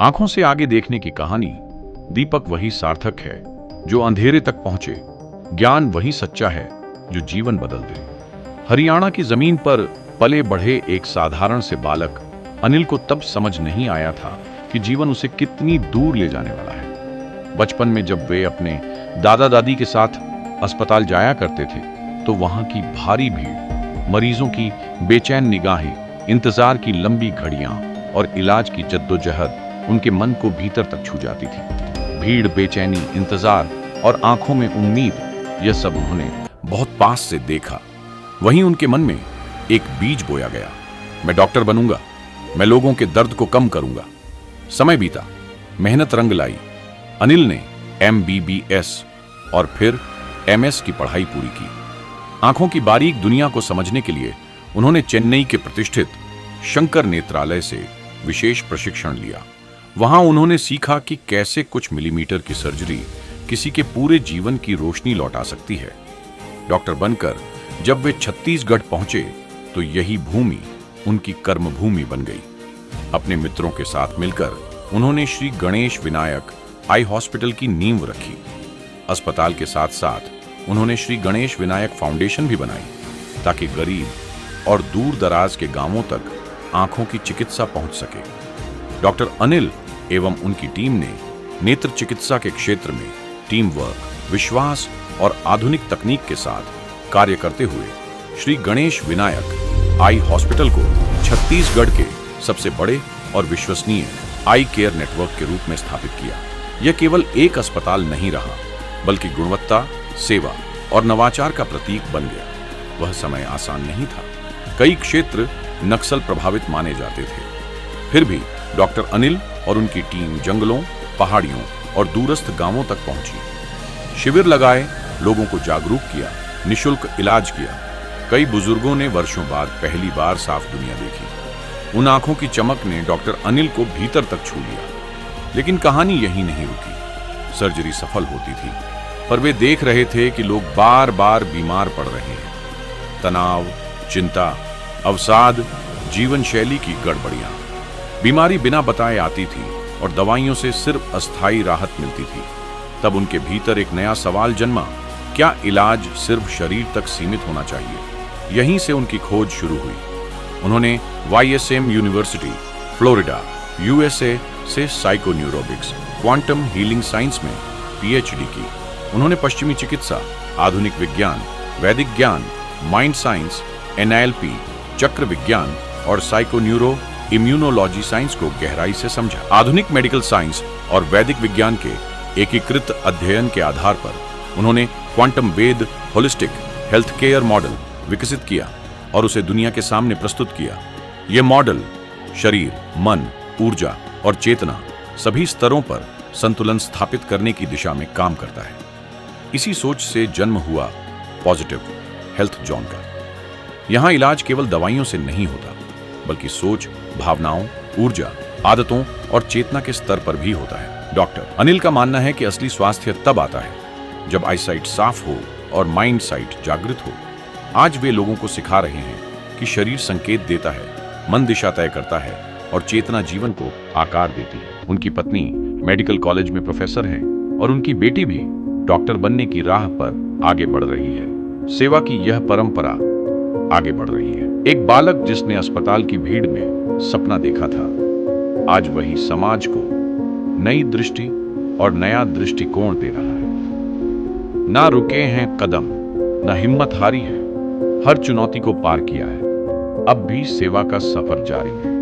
आंखों से आगे देखने की कहानी। दीपक वही सार्थक है जो अंधेरे तक पहुंचे। ज्ञान वही सच्चा है जो जीवन बदल दे। हरियाणा की जमीन पर पले बढ़े एक साधारण से बालक अनिल को तब समझ नहीं आया था कि जीवन उसे कितनी दूर ले जाने वाला है। बचपन में जब वे अपने दादा दादी के साथ अस्पताल जाया करते थे तो वहां की भारी भीड़, मरीजों की बेचैन निगाहें, इंतजार की लंबी घड़ियां और इलाज की जद्दोजहद उनके मन को भीतर तक छू जाती थी। भीड़, बेचैनी, इंतजार और आंखों में उम्मीद, यह सब उन्होंने बहुत पास से देखा। वहीं उनके मन में एक बीज बोया गया, मैं डॉक्टर बनूंगा, मैं लोगों के दर्द को कम करूंगा। समय बीता, मेहनत रंग लाई। अनिल ने MBBS और फिर MS की पढ़ाई पूरी की। आंखों की बारीक दुनिया को समझने के लिए उन्होंने चेन्नई के प्रतिष्ठित शंकर नेत्रालय से विशेष प्रशिक्षण लिया। वहां उन्होंने सीखा कि कैसे कुछ मिलीमीटर की सर्जरी किसी के पूरे जीवन की रोशनी लौटा सकती है। डॉक्टर बनकर जब वे छत्तीसगढ़ पहुंचे तो यही भूमि उनकी कर्मभूमि बन गई। अपने मित्रों के साथ मिलकर उन्होंने श्री गणेश विनायक आई हॉस्पिटल की नींव रखी। अस्पताल के साथ साथ उन्होंने श्री गणेश विनायक फाउंडेशन भी बनाई ताकि गरीब और दूर दराज के गांवों तक आंखों की चिकित्सा पहुंच सके। डॉक्टर अनिल एवं उनकी टीम ने नेत्र चिकित्सा के क्षेत्र में टीम वर्क, विश्वास और आधुनिक तकनीक के साथ कार्य करते हुए श्री गणेश विनायक आई हॉस्पिटल को छत्तीसगढ़ के सबसे बड़े और विश्वसनीय आई केयर नेटवर्क के रूप में स्थापित किया। यह केवल एक अस्पताल नहीं रहा बल्कि गुणवत्ता, सेवा और नवाचार का प्रतीक बन गया। वह समय आसान नहीं था। कई क्षेत्र नक्सल प्रभावित माने जाते थे। फिर भी डॉक्टर अनिल और उनकी टीम जंगलों, पहाड़ियों और दूरस्थ गांवों तक पहुंची। शिविर लगाए, लोगों को जागरूक किया, निशुल्क इलाज किया। कई बुजुर्गों ने वर्षों बाद पहली बार साफ दुनिया देखी। उन आंखों की चमक ने डॉक्टर अनिल को भीतर तक छू लिया। लेकिन कहानी यहीं नहीं रुकी। सर्जरी सफल होती थी पर वे देख रहे थे कि लोग बार बार बीमार पड़ रहे हैं। तनाव, चिंता, अवसाद, जीवन शैली की गड़बड़ियां। बीमारी बिना बताए आती थी और दवाइयों से सिर्फ अस्थायी राहत मिलती थी। तब उनके भीतर एक नया सवाल जन्मा, क्या इलाज सिर्फ शरीर तक सीमित होना चाहिए? यहीं से उनकी खोज शुरू हुई। उन्होंने YSM यूनिवर्सिटी, फ्लोरिडा, USA से साइकोन्यूरोबिक्स, क्वांटम हीलिंग साइंस में PhD की। उन्होंने पश्चिमी चिकित्सा, आधुनिक विज्ञान, वैदिक ज्ञान, माइंड साइंस, NLP, चक्र विज्ञान और साइकोन्यूरो इम्यूनोलॉजी साइंस को गहराई से समझा। आधुनिक मेडिकल साइंस और वैदिक विज्ञान के एकीकृत अध्ययन के आधार पर उन्होंने क्वांटम वेद होलिस्टिक हेल्थ केयर मॉडल विकसित किया और उसे दुनिया के सामने प्रस्तुत किया। यह मॉडल शरीर, मन, ऊर्जा और चेतना सभी स्तरों पर संतुलन स्थापित करने की दिशा में काम करता है। इसी सोच से जन्म हुआ पॉजिटिव हेल्थ जोन का। यहां इलाज केवल दवाइयों से नहीं होता बल्कि सोच, भावनाओं, ऊर्जा, आदतों और चेतना के स्तर पर भी होता है। डॉक्टर अनिल का मानना है कि असली स्वास्थ्य तब आता है जब आईसाइट साफ हो और माइंड साइट जागृत हो। आज वे लोगों को सिखा रहे हैं कि शरीर संकेत देता है, मन दिशा तय करता है और चेतना जीवन को आकार देती है। उनकी पत्नी मेडिकल कॉलेज में प्रोफेसर है और उनकी बेटी भी डॉक्टर बनने की राह पर आगे बढ़ रही है। सेवा की यह परंपरा आगे बढ़ रही है। एक बालक जिसने अस्पताल की भीड़ में सपना देखा था, आज वही समाज को नई दृष्टि और नया दृष्टिकोण दे रहा है। ना रुके हैं कदम, ना हिम्मत हारी है। हर चुनौती को पार किया है। अब भी सेवा का सफर जारी है।